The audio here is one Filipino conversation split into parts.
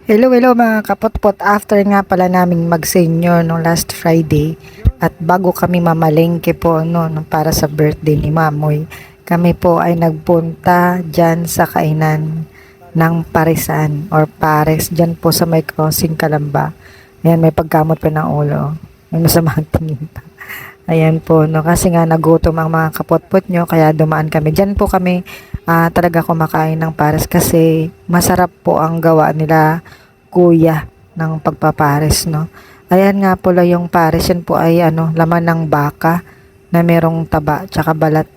Hello, hello mga kapotpot. After nga pala naming mag-senior nung last Friday at bago kami mamalengke po para sa birthday ni Mamoy, kami po ay nagpunta dyan sa kainan ng Parisan or Pares dyan po sa may crossing Kalamba. Ayan, may pagkamot pa ng ulo. May masamang tingin pa. Ayan po, kasi nga nagutom ang mga kapotpot nyo, kaya dumaan kami. Dyan po kami talaga kumakain ng pares kasi masarap po ang gawa nila kuya ng pagpapares, no. Ayan nga pala yung pares, yan po ay laman ng baka na merong taba, tsaka balat,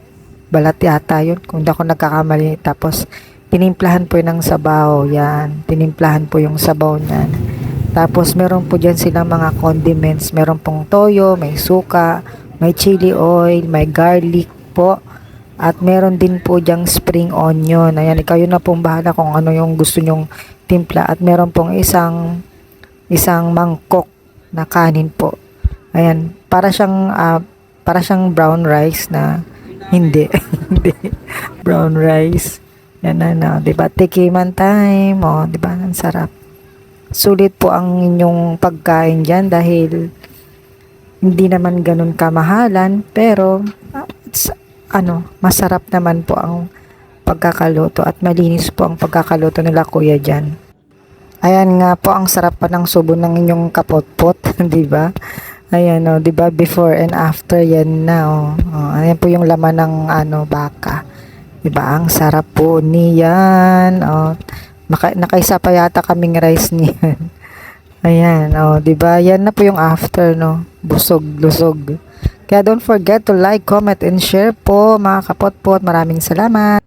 balat yata yun, kung di ako nagkakamali. Tapos, tinimplahan po yun ng sabaw, yan. Tinimplahan po yung sabaw niyan. Tapos meron po dyan silang mga condiments. Meron pong toyo, may suka, may chili oil, may garlic po. At meron din po dyang spring onion. Ayan, ikaw yun na pong bahala kung ano yung gusto nyong timpla. At meron pong isang mangkok na kanin po. Ayan, para siyang brown rice na hindi, hindi. Brown rice. Yan na, 'di ba? Tikiman time, 'di ba? Ang sarap. Sulit po ang inyong pagkain dyan dahil hindi naman ganun kamahalan, pero it's, masarap naman po ang pagkakaluto at malinis po ang pagkakaluto nila kuya dyan. Ayan nga po, ang sarap pa ng subo ng inyong kapotpot, di ba? Ayan, 'di ba? Before and after yan na, ayan po yung laman ng baka. Di ba? Ang sarap po niyan. Nakaisa pa yata kaming rice niyan. Ayan, 'di ba? Yan na po yung after, no. Busog, lusog. Kaya don't forget to like, comment, and share po, mga kapotpot. Maraming salamat.